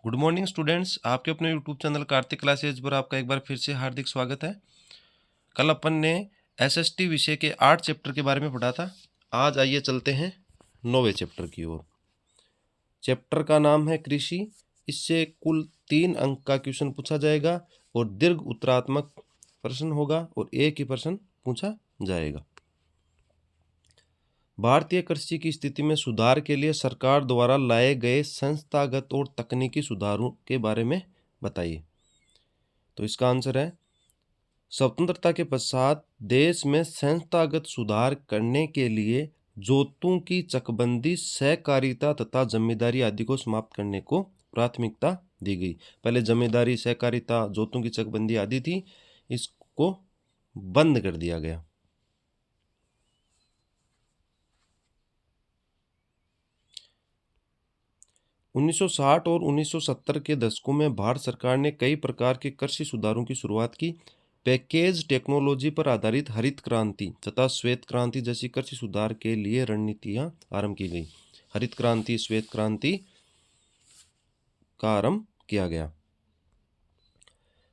Good morning students. आपके अपने YouTube channel Kartik classes पर आपका एक बार फिर से हार्दिक स्वागत है। कल अपन ने एसएसटी विषय के 8 चैप्टर के बारे में पढ़ा था। आज आइए चलते हैं 9वें चैप्टर की ओर। चैप्टर का नाम है कृषि। इससे कुल 3 अंक का क्वेश्चन पूछा जाएगा और दीर्घ उत्तरात्मक प्रश्न होगा और एक ही प्रश्न पूछा जाएगा। भारतीय कृषि की स्थिति में सुधार के लिए सरकार द्वारा लाए गए संस्थागत और तकनीकी सुधारों के बारे में बताइए। तो इसका आंसर है, स्वतंत्रता के पश्चात देश में संस्थागत सुधार करने के लिए जोतों की चकबंदी, सहकारिता तथा जमींदारी आदि को समाप्त करने को प्राथमिकता दी गई। पहले जमींदारी, सहकारिता, जोतों की चकबंदी आदि थी, इसको बंद कर दिया गया। उन्नीस सौ 60 और 1970 के दशकों में भारत सरकार ने कई प्रकार के कृषि सुधारों की शुरुआत की। पैकेज टेक्नोलॉजी पर आधारित हरित क्रांति तथा श्वेत क्रांति जैसी कृषि सुधार के लिए रणनीतियां आरंभ की गई। हरित क्रांति, श्वेत क्रांति का आरंभ किया गया।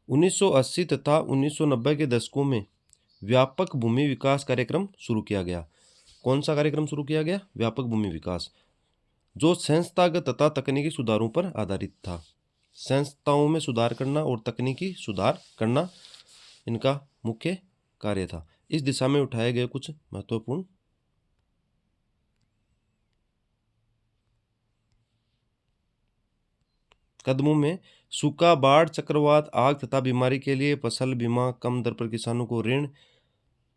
1980 तथा 1990 के दशकों में व्यापक भूमि विकास कार्यक्रम शुरू किया गया। कौन सा कार्यक्रम शुरू किया गया? व्यापक भूमि विकास, जो संस्थागत तथा तकनीकी सुधारों पर आधारित था। संस्थाओं में सुधार करना और तकनीकी सुधार करना इनका मुख्य कार्य था। इस दिशा में उठाए गए कुछ महत्वपूर्ण कदमों में सूखा, बाढ़, चक्रवात, आग तथा बीमारी के लिए फसल बीमा, कम दर पर किसानों को ऋण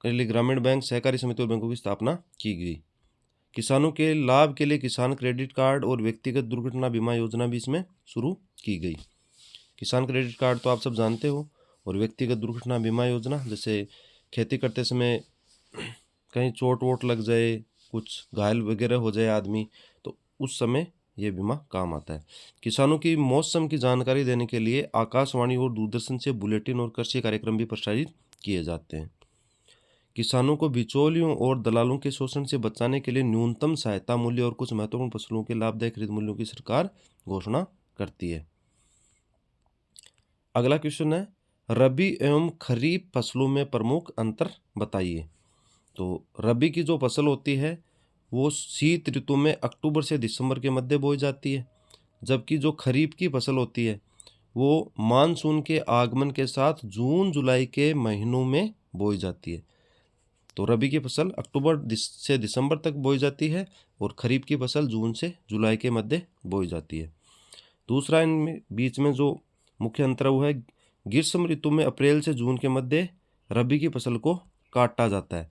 के लिए ग्रामीण बैंक, सहकारी समिति और बैंकों की स्थापना की गई। किसानों के लाभ के लिए किसान क्रेडिट कार्ड और व्यक्तिगत दुर्घटना बीमा योजना भी इसमें शुरू की गई। किसान क्रेडिट कार्ड तो आप सब जानते हो, और व्यक्तिगत दुर्घटना बीमा योजना, जैसे खेती करते समय कहीं चोट वोट लग जाए, कुछ घायल वगैरह हो जाए आदमी, तो उस समय ये बीमा काम आता है। किसानों की मौसम की जानकारी देने के लिए आकाशवाणी और दूरदर्शन से बुलेटिन और कृषि कार्यक्रम भी प्रसारित किए जाते हैं। किसानों को बिचौलियों और दलालों के शोषण से बचाने के लिए न्यूनतम सहायता मूल्य और कुछ महत्वपूर्ण फसलों के लाभदायक खरीद मूल्यों की सरकार घोषणा करती है। अगला क्वेश्चन है, रबी एवं खरीफ फसलों में प्रमुख अंतर बताइए। तो रबी की जो फसल होती है वो शीत ऋतु में अक्टूबर से दिसंबर के मध्य बोई जाती है, जबकि जो खरीफ की फसल होती है वो मानसून के आगमन के साथ जून जुलाई के महीनों में बोई जाती है। तो रबी की फसल अक्टूबर से दिसंबर तक बोई जाती है और खरीफ की फसल जून से जुलाई के मध्य बोई जाती है। दूसरा इनमें बीच में जो मुख्य अंतर वो है, ग्रीष्म ऋतु में अप्रैल से जून के मध्य रबी की फसल को काटा जाता है,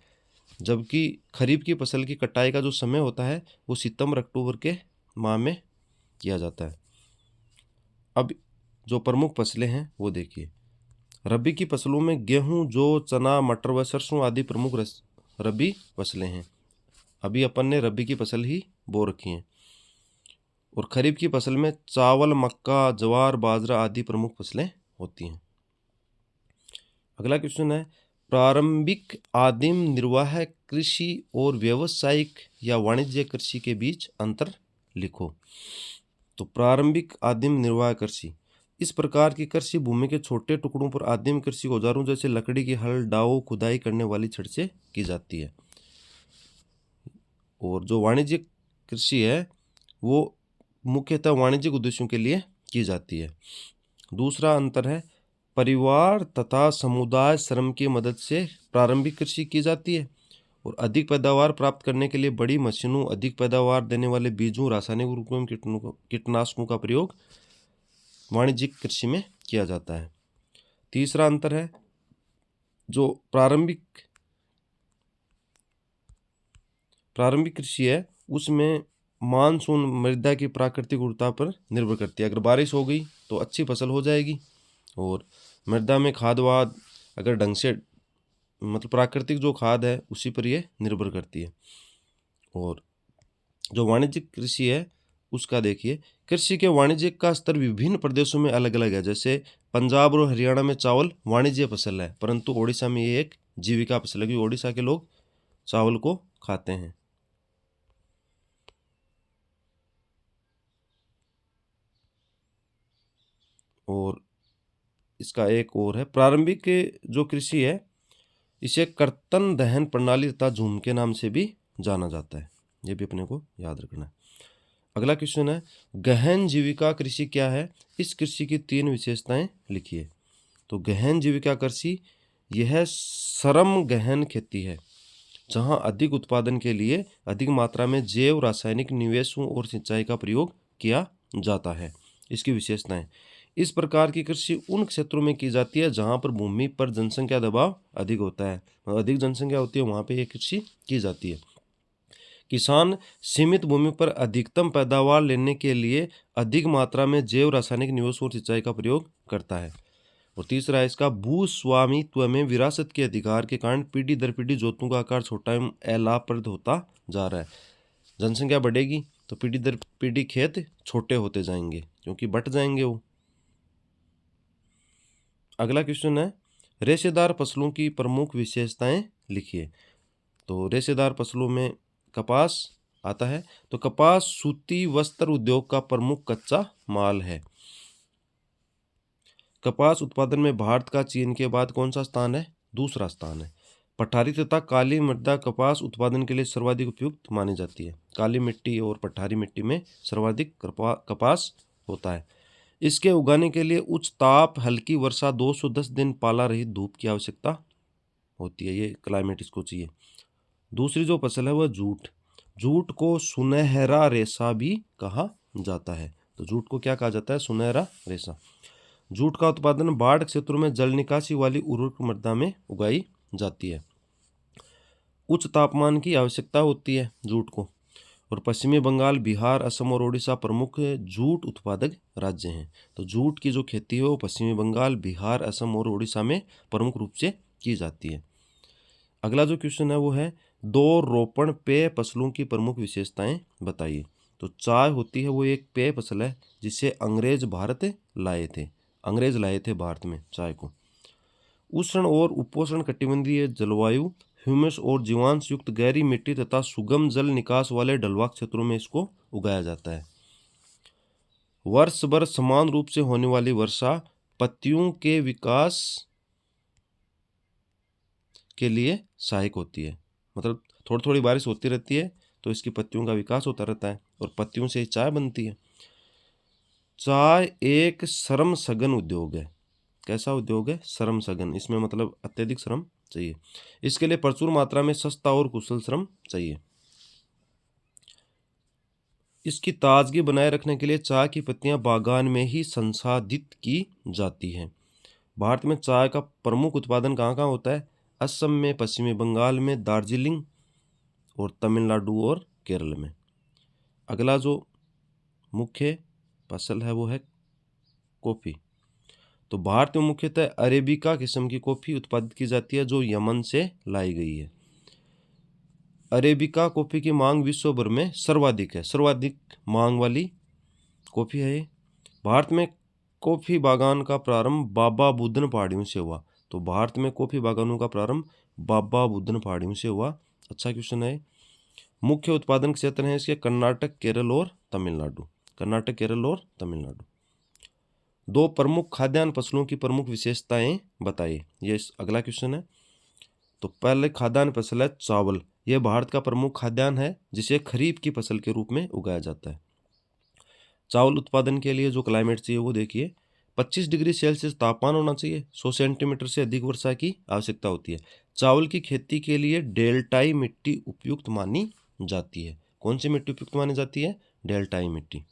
जबकि खरीफ की फसल की कटाई का जो समय होता है वो सितंबर अक्टूबर के माह में किया जाता है। अब जो प्रमुख फसलें हैं वो देखिए। रबी की फसलों में गेहूं, जौ, चना, मटर व सरसों आदि प्रमुख रबी फसलें हैं। अभी अपन ने रबी की फसल ही बो रखी हैं। और खरीफ की फसल में चावल, मक्का, ज्वार, बाजरा आदि प्रमुख फसलें होती हैं। अगला क्वेश्चन है, प्रारंभिक आदिम निर्वाह कृषि और व्यावसायिक या वाणिज्य कृषि के बीच अंतर लिखो। तो प्रारंभिक आदिम निर्वाह कृषि, इस प्रकार की कृषि भूमि के छोटे टुकड़ों पर आदिम कृषि औजारों जैसे लकड़ी की हल, डाव, खुदाई करने वाली छड़ से की जाती है। और जो वाणिज्यिक कृषि है वो मुख्यतः वाणिज्यिक उद्देश्यों के लिए की जाती है। दूसरा अंतर है, परिवार तथा समुदाय श्रम की मदद से प्रारंभिक कृषि की जाती है और अधिक पैदावार प्राप्त करने के लिए बड़ी मशीनों, अधिक पैदावार देने वाले बीजों, रासायनिक उर्वरकों एवं कीटनाशकों का प्रयोग वाणिज्यिक कृषि में किया जाता है। तीसरा अंतर है, जो प्रारंभिक कृषि है उसमें मानसून मृदा की प्राकृतिक उर्वरता पर निर्भर करती है। अगर बारिश हो गई तो अच्छी फसल हो जाएगी, और मृदा में खाद वाद अगर ढंग से, मतलब प्राकृतिक जो खाद है उसी पर यह निर्भर करती है। और जो वाणिज्यिक कृषि है उसका देखिए, कृषि के वाणिज्यिक का स्तर विभिन्न प्रदेशों में अलग अलग है। जैसे पंजाब और हरियाणा में चावल वाणिज्य फसल है, परंतु ओडिशा में ये एक जीविका फसल है, क्योंकि ओडिशा के लोग चावल को खाते हैं। और इसका एक और है, प्रारंभिक जो कृषि है इसे कर्तन दहन प्रणाली तथा झूम के नाम से भी जाना जाता है। ये भी अपने को याद रखना है। अगला क्वेश्चन है, गहन जीविका कृषि क्या है? इस कृषि की 3 विशेषताएं लिखिए। तो गहन जीविका कृषि यह श्रम गहन खेती है जहां अधिक उत्पादन के लिए अधिक मात्रा में जैव रासायनिक निवेशों और सिंचाई का प्रयोग किया जाता है। इसकी विशेषताएं, इस प्रकार की कृषि उन क्षेत्रों में की जाती है जहां पर भूमि पर जनसंख्या दबाव अधिक होता है, अधिक जनसंख्या होती है वहां पे ये कृषि की जाती है। किसान सीमित भूमि पर अधिकतम पैदावार लेने के लिए अधिक मात्रा में जैव रासायनिक निवेश और सिंचाई का प्रयोग करता है। और तीसरा है इसका, भूस्वामित्व में विरासत के अधिकार के कारण पीढ़ी दर पीढ़ी जोतों का आकार छोटा एवं अलाभप्रद होता जा रहा है। जनसंख्या बढ़ेगी तो पीढ़ी दर पीढ़ी खेत छोटे होते जाएंगे क्योंकि बट जाएंगे वो। अगला क्वेश्चन है, रेशेदार फसलों की प्रमुख विशेषताएं लिखिए। तो रेशेदार फसलों में कपास आता है। तो कपास सूती वस्त्र उद्योग का प्रमुख कच्चा माल है। कपास उत्पादन में भारत का चीन के बाद कौन सा स्थान है? दूसरा स्थान है। पठारी तथा काली मृदा कपास उत्पादन के लिए सर्वाधिक उपयुक्त मानी जाती है। काली मिट्टी और पठारी मिट्टी में सर्वाधिक कपास होता है। इसके उगाने के लिए उच्च ताप, हल्की वर्षा, 210 दिन पाला रहित धूप की आवश्यकता होती है। ये क्लाइमेट इसको चाहिए। दूसरी जो फसल है वह जूट। जूट को सुनहरा रेशा भी कहा जाता है। तो जूट को क्या कहा जाता है? सुनहरा रेशा। जूट का उत्पादन बाढ़ क्षेत्रों में जल निकासी वाली उर्वरक मृदा में उगाई जाती है। उच्च तापमान की आवश्यकता होती है जूट को। और पश्चिमी बंगाल, बिहार, असम और ओडिशा प्रमुख जूट उत्पादक राज्य हैं। तो जूट की जो खेती है वो पश्चिमी बंगाल, बिहार, असम और ओडिशा में प्रमुख रूप से की जाती है। अगला जो क्वेश्चन है वो है, 2 रोपण पेय फसलों की प्रमुख विशेषताएं बताइए। तो चाय होती है वो एक पेय फसल है जिसे अंग्रेज भारत लाए थे। अंग्रेज लाए थे भारत में चाय को। उष्ण और उपोष्ण कटिबंधीय जलवायु, ह्यूमस और जीवांश युक्त गहरी मिट्टी तथा सुगम जल निकास वाले ढलवां क्षेत्रों में इसको उगाया जाता है। वर्ष भर समान रूप से होने वाली वर्षा पत्तियों के विकास के लिए सहायक होती है। मतलब थोड़ी थोड़ी बारिश होती रहती है तो इसकी पत्तियों का विकास होता रहता है और पत्तियों से चाय बनती है। चाय एक श्रम सघन उद्योग है। कैसा उद्योग है? श्रम सघन। इसमें मतलब अत्यधिक श्रम चाहिए। इसके लिए प्रचुर मात्रा में सस्ता और कुशल श्रम चाहिए। इसकी ताजगी बनाए रखने के लिए चाय की पत्तियां बागान में ही संसाधित की जाती हैं। भारत में चाय का प्रमुख उत्पादन कहाँ कहाँ होता है? असम में, पश्चिमी बंगाल में, दार्जिलिंग और तमिलनाडु और केरल में। अगला जो मुख्य फसल है वो है कॉफ़ी। तो भारत में मुख्यतः अरेबिका किस्म की कॉफ़ी उत्पादित की जाती है जो यमन से लाई गई है। अरेबिका कॉफ़ी की मांग विश्व भर में सर्वाधिक है। सर्वाधिक मांग वाली कॉफ़ी है ये। भारत में कॉफ़ी बागान का प्रारंभ बाबा बुदन पहाड़ियों से हुआ। तो भारत में कॉफ़ी बागानों का प्रारंभ बाबा बुदन पहाड़ियों से हुआ। अच्छा क्वेश्चन है। मुख्य उत्पादन क्षेत्र हैं इसके कर्नाटक, केरल और तमिलनाडु। कर्नाटक, केरल और तमिलनाडु। 2 प्रमुख खाद्यान्न फसलों की प्रमुख विशेषताएं बताइए। ये अगला क्वेश्चन है। तो पहले खाद्यान्न फसल है चावल। यह भारत का प्रमुख खाद्यान्न है जिसे खरीफ की फसल के रूप में उगाया जाता है। चावल उत्पादन के लिए जो क्लाइमेट चाहिए वो देखिए, 25 डिग्री सेल्सियस तापमान होना चाहिए, 100 सेंटीमीटर से अधिक वर्षा की आवश्यकता होती है। चावल की खेती के लिए डेल्टाई मिट्टी उपयुक्त मानी जाती है। कौन सी मिट्टी उपयुक्त मानी जाती है? डेल्टाई मिट्टी।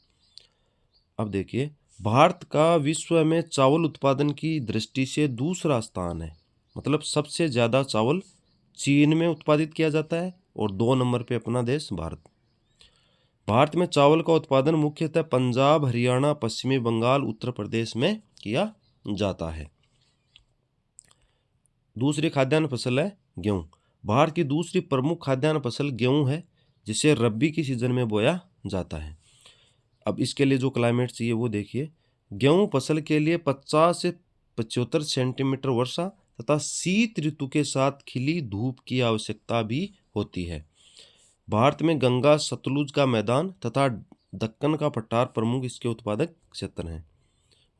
अब देखिए, भारत का विश्व में चावल उत्पादन की दृष्टि से दूसरा स्थान है। मतलब सबसे ज़्यादा चावल चीन में उत्पादित किया जाता है और 2 नंबर पे अपना देश भारत। भारत में चावल का उत्पादन मुख्यतः पंजाब, हरियाणा, पश्चिमी बंगाल, उत्तर प्रदेश में किया जाता है। दूसरी खाद्यान्न फसल है गेहूं। भारत की दूसरी प्रमुख खाद्यान्न फसल गेहूं है जिसे रबी की सीजन में बोया जाता है। अब इसके लिए जो क्लाइमेट चाहिए वो देखिए, गेहूं फसल के लिए 50 से 75 सेंटीमीटर वर्षा तथा शीत ऋतु के साथ खिली धूप की आवश्यकता भी होती है। भारत में गंगा सतलुज का मैदान तथा दक्कन का पठार प्रमुख इसके उत्पादक क्षेत्र हैं।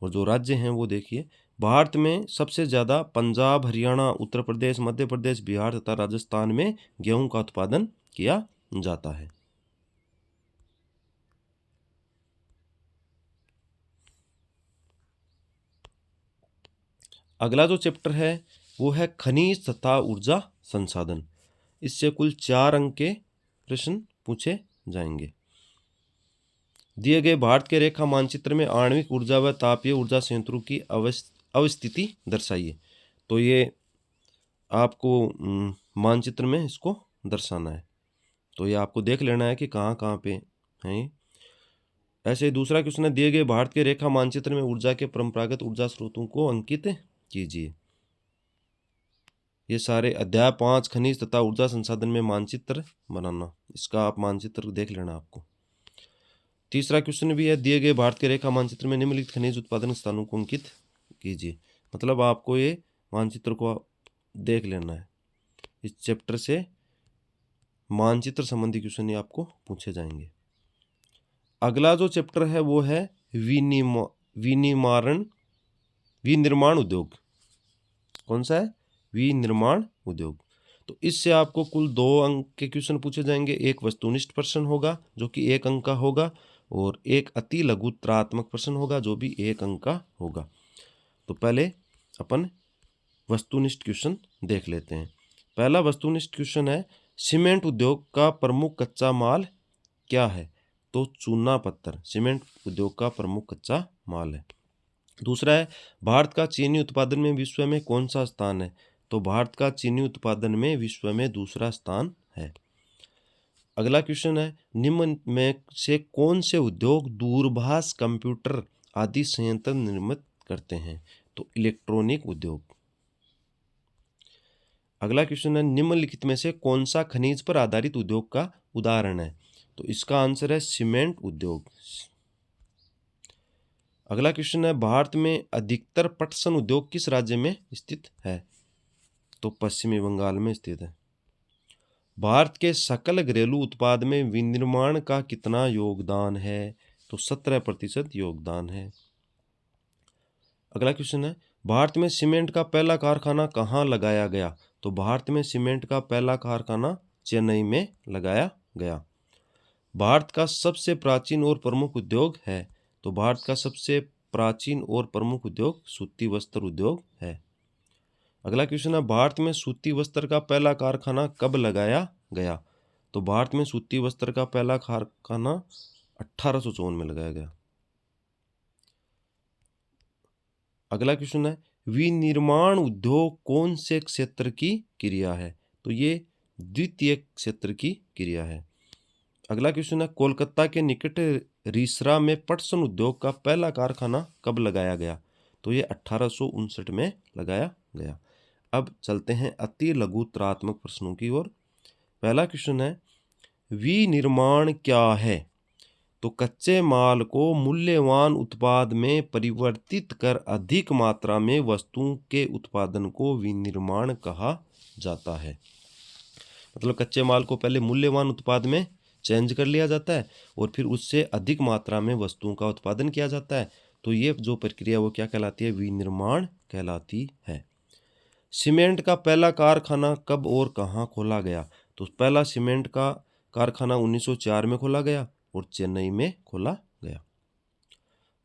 और जो राज्य हैं वो देखिए, भारत में सबसे ज़्यादा पंजाब, हरियाणा, उत्तर प्रदेश, मध्य प्रदेश, बिहार तथा राजस्थान में गेहूं का उत्पादन किया जाता है। अगला जो चैप्टर है वो है खनिज तथा ऊर्जा संसाधन। इससे कुल 4 अंक के प्रश्न पूछे जाएंगे। दिए गए भारत के रेखा मानचित्र में आणविक ऊर्जा व तापीय ऊर्जा संयंत्रों की अवस्थिति दर्शाइए। तो ये आपको मानचित्र में इसको दर्शाना है। तो ये आपको देख लेना है कि कहाँ कहाँ पे हैं। ऐसे ही दूसरा क्वेश्चन है, दिए गए भारत के रेखा मानचित्र में ऊर्जा के परंपरागत ऊर्जा स्रोतों को अंकित कीजिए। ये सारे अध्याय 5 खनिज तथा ऊर्जा संसाधन में मानचित्र बनाना, इसका आप मानचित्र देख लेना आपको। तीसरा क्वेश्चन भी है, दिए गए भारत के रेखा मानचित्र में निम्नलिखित खनिज उत्पादन स्थानों को अंकित कीजिए। मतलब आपको ये मानचित्र को देख लेना है। इस चैप्टर से मानचित्र संबंधी क्वेश्चन ही आपको पूछे जाएंगे। अगला जो चैप्टर है वो है विनिर्माण उद्योग। कौन सा है? विनिर्माण उद्योग। तो इससे आपको कुल 2 अंक के क्वेश्चन पूछे जाएंगे। एक वस्तुनिष्ठ प्रश्न होगा जो कि 1 अंक का होगा, और एक अति लघुत्रात्मक प्रश्न होगा जो भी 1 अंक का होगा। तो पहले अपन वस्तुनिष्ठ क्वेश्चन देख लेते हैं। पहला वस्तुनिष्ठ क्वेश्चन है, सीमेंट उद्योग का प्रमुख कच्चा माल क्या है? तो चूना पत्थर सीमेंट उद्योग का प्रमुख कच्चा माल है। दूसरा है, भारत का चीनी उत्पादन में विश्व में कौन सा स्थान है? तो भारत का चीनी उत्पादन में विश्व में दूसरा स्थान है। अगला क्वेश्चन है, निम्न में से कौन से उद्योग दूरभाष, कंप्यूटर आदि संयंत्र निर्मित करते हैं? तो इलेक्ट्रॉनिक उद्योग। अगला क्वेश्चन है, निम्नलिखित में से कौन सा खनिज पर आधारित उद्योग का उदाहरण है? तो इसका आंसर है सीमेंट उद्योग। अगला क्वेश्चन है, भारत में अधिकतर पटसन उद्योग किस राज्य में स्थित है? तो पश्चिमी बंगाल में स्थित है। भारत के सकल घरेलू उत्पाद में विनिर्माण का कितना योगदान है? तो 17% योगदान है। अगला क्वेश्चन है, भारत में सीमेंट का पहला कारखाना कहाँ लगाया गया? तो भारत में सीमेंट का पहला कारखाना चेन्नई में लगाया गया। भारत का सबसे प्राचीन और प्रमुख उद्योग है? तो भारत का सबसे प्राचीन और प्रमुख उद्योग सूती वस्त्र उद्योग है। अगला क्वेश्चन है, भारत में सूती वस्त्र का पहला कारखाना कब लगाया गया? तो भारत में सूती वस्त्र का पहला कारखाना 1854 में लगाया गया। अगला क्वेश्चन है, विनिर्माण उद्योग कौन से क्षेत्र की क्रिया है? तो ये द्वितीय क्षेत्र की क्रिया है। अगला क्वेश्चन है, कोलकाता के निकट रिसरा में पटसन उद्योग का पहला कारखाना कब लगाया गया? तो ये 1859 में लगाया गया। अब चलते हैं अति लघुत्रात्मक प्रश्नों की ओर। पहला क्वेश्चन है, विनिर्माण क्या है? तो कच्चे माल को मूल्यवान उत्पाद में परिवर्तित कर अधिक मात्रा में वस्तुओं के उत्पादन को विनिर्माण कहा जाता है। मतलब कच्चे माल को पहले मूल्यवान उत्पाद में चेंज कर लिया जाता है और फिर उससे अधिक मात्रा में वस्तुओं का उत्पादन किया जाता है। तो ये जो प्रक्रिया वो क्या कहलाती है? विनिर्माण कहलाती है। सीमेंट का पहला कारखाना कब और कहाँ खोला गया? तो पहला सीमेंट का कारखाना 1904 में खोला गया और चेन्नई में खोला गया।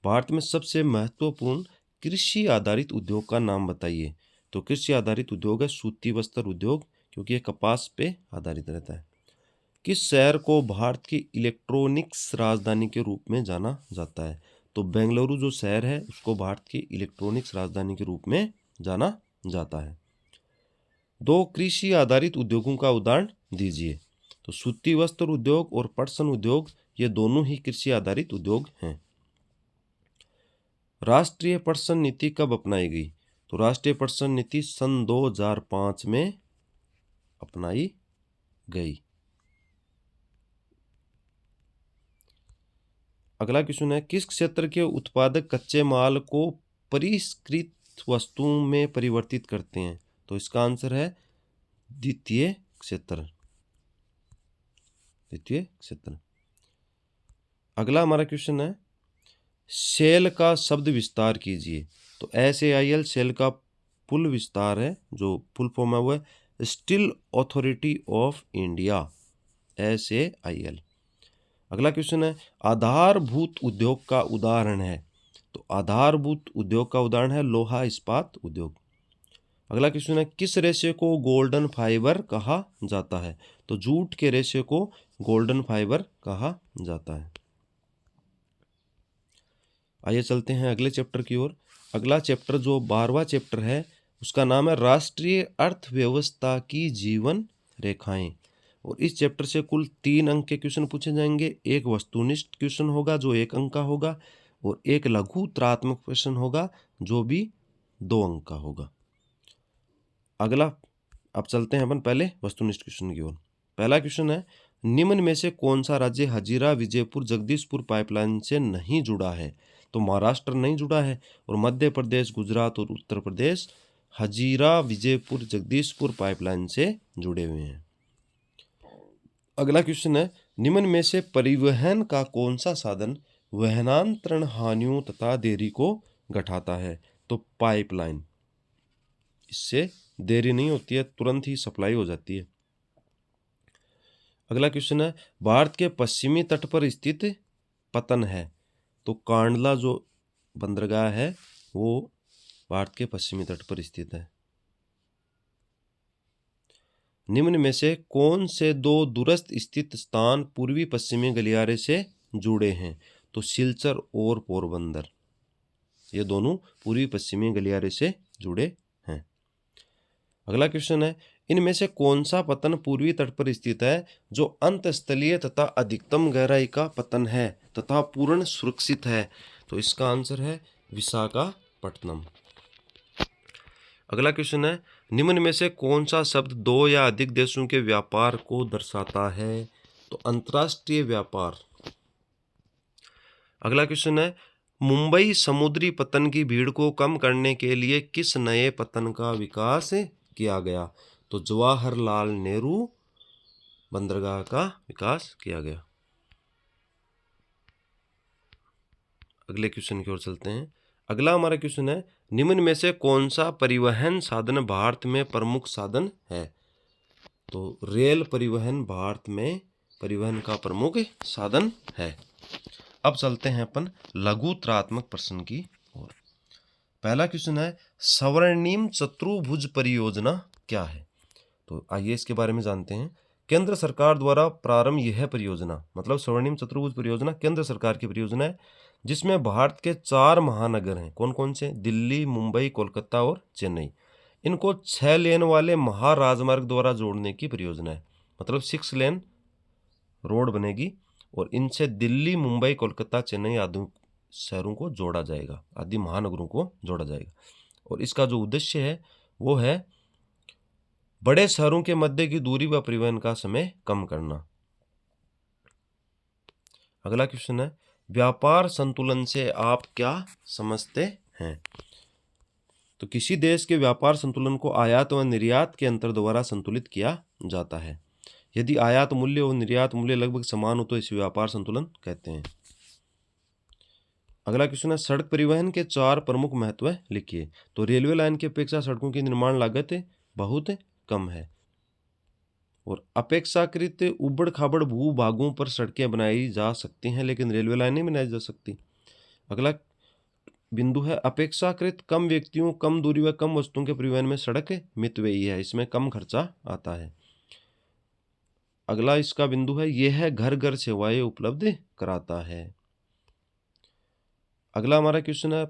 भारत में सबसे महत्वपूर्ण कृषि आधारित उद्योग का नाम बताइए। तो कृषि आधारित उद्योग है सूती वस्त्र उद्योग, क्योंकि ये कपास पे आधारित रहता है। किस शहर को भारत की इलेक्ट्रॉनिक्स राजधानी के रूप में जाना जाता है? तो बेंगलुरु जो शहर है उसको भारत की इलेक्ट्रॉनिक्स राजधानी के रूप में जाना जाता है। 2 कृषि आधारित उद्योगों का उदाहरण दीजिए। तो सूती वस्त्र उद्योग और पटसन उद्योग ये दोनों ही कृषि आधारित उद्योग हैं। राष्ट्रीय पटसन नीति कब अपनाई गई? तो राष्ट्रीय पटसन नीति सन 2005 में अपनाई गई। अगला क्वेश्चन है, किस क्षेत्र के उत्पादक कच्चे माल को परिष्कृत वस्तुओं में परिवर्तित करते हैं? तो इसका आंसर है द्वितीय क्षेत्र। द्वितीय क्षेत्र। अगला हमारा क्वेश्चन है, सेल का शब्द विस्तार कीजिए। तो SAIL सेल का पुल विस्तार है, जो फुल फॉर्म है वो है steel authority of India, SAIL। अगला क्वेश्चन है आधारभूत उद्योग का उदाहरण है। तो आधारभूत उद्योग का उदाहरण है लोहा इस्पात उद्योग। अगला क्वेश्चन है किस रेशे को गोल्डन फाइबर कहा जाता है। तो जूट के रेशे को गोल्डन फाइबर कहा जाता है। आइए चलते हैं अगले चैप्टर की ओर। अगला चैप्टर जो 12वां चैप्टर है उसका नाम है राष्ट्रीय अर्थव्यवस्था की जीवन रेखाएं। और इस चैप्टर से कुल 3 अंक के क्वेश्चन पूछे जाएंगे। एक वस्तुनिष्ठ क्वेश्चन होगा जो 1 अंक का होगा, और एक लघु त्रात्मक प्रश्न होगा जो भी 2 अंक का होगा। अगला अब चलते हैं अपन पहले वस्तुनिष्ठ क्वेश्चन की ओर। पहला क्वेश्चन है निम्न में से कौन सा राज्य हजीरा विजयपुर जगदीशपुर पाइपलाइन से नहीं जुड़ा है। तो महाराष्ट्र नहीं जुड़ा है, और मध्य प्रदेश, गुजरात और उत्तर प्रदेश हजीरा विजयपुर जगदीशपुर पाइपलाइन से जुड़े हुए हैं। अगला क्वेश्चन है निम्न में से परिवहन का कौन सा साधन वहनांतरण हानियों तथा देरी को घटाता है। तो पाइपलाइन, इससे देरी नहीं होती है, तुरंत ही सप्लाई हो जाती है। अगला क्वेश्चन है भारत के पश्चिमी तट पर स्थित पतन है। तो कांडला जो बंदरगाह है वो भारत के पश्चिमी तट पर स्थित है। निम्न में से कौन से 2 दूरस्थ स्थित स्थान पूर्वी पश्चिमी गलियारे से जुड़े हैं। तो सिलचर और पोरबंदर, ये दोनों पूर्वी पश्चिमी गलियारे से जुड़े हैं। अगला क्वेश्चन है इनमें से कौन सा पतन पूर्वी तट पर स्थित है जो अंतस्थलीय तथा अधिकतम गहराई का पतन है तथा पूर्ण सुरक्षित है। तो इसका आंसर है विशाखापट्टनम। अगला क्वेश्चन है निम्न में से कौन सा शब्द 2 या अधिक देशों के व्यापार को दर्शाता है। तो अंतर्राष्ट्रीय व्यापार। अगला क्वेश्चन है मुंबई समुद्री पतन की भीड़ को कम करने के लिए किस नए पतन का विकास किया गया। तो जवाहरलाल नेहरू बंदरगाह का विकास किया गया। अगले क्वेश्चन की ओर चलते हैं। अगला हमारा क्वेश्चन है निम्न में से कौन सा परिवहन साधन भारत में प्रमुख साधन है। तो रेल परिवहन भारत में परिवहन का प्रमुख साधन है। अब चलते हैं अपन लघु त्रात्मक प्रश्न की ओर। पहला क्वेश्चन है स्वर्णिम चतुर्भुज परियोजना क्या है। तो आइए इसके बारे में जानते हैं। केंद्र सरकार द्वारा प्रारंभ यह परियोजना, मतलब स्वर्णिम चतुर्भुज परियोजना केंद्र सरकार की परियोजना है, जिसमें भारत के 4 महानगर हैं। कौन कौन से? दिल्ली, मुंबई, कोलकाता और चेन्नई। इनको 6 लेन वाले महाराजमार्ग द्वारा जोड़ने की परियोजना है, मतलब 6 लेन रोड बनेगी और इनसे दिल्ली, मुंबई, कोलकाता, चेन्नई आदि शहरों को जोड़ा जाएगा, आदि महानगरों को जोड़ा जाएगा। और इसका जो उद्देश्य है वो है बड़े शहरों के मध्य की दूरी व परिवहन का समय कम करना। अगला क्वेश्चन है व्यापार संतुलन से आप क्या समझते हैं। तो किसी देश के व्यापार संतुलन को आयात व निर्यात के अंतर द्वारा संतुलित किया जाता है। यदि आयात मूल्य और निर्यात मूल्य लगभग समान हो तो इसे व्यापार संतुलन कहते हैं। अगला क्वेश्चन है सड़क परिवहन के 4 प्रमुख महत्व लिखिए। तो रेलवे लाइन की अपेक्षा सड़कों की निर्माण लागत बहुत कम है और अपेक्षाकृत उबड़ खाबड़ भू भागों पर सड़कें बनाई जा सकती हैं, लेकिन रेलवे लाइन नहीं बनाई जा सकती। अगला बिंदु है अपेक्षाकृत कम व्यक्तियों, कम दूरी व कम वस्तुओं के परिवहन में सड़क मितव्ययी है, इसमें कम खर्चा आता है। अगला इसका बिंदु है यह घर घर सेवाएं उपलब्ध कराता है। अगला हमारा क्वेश्चन है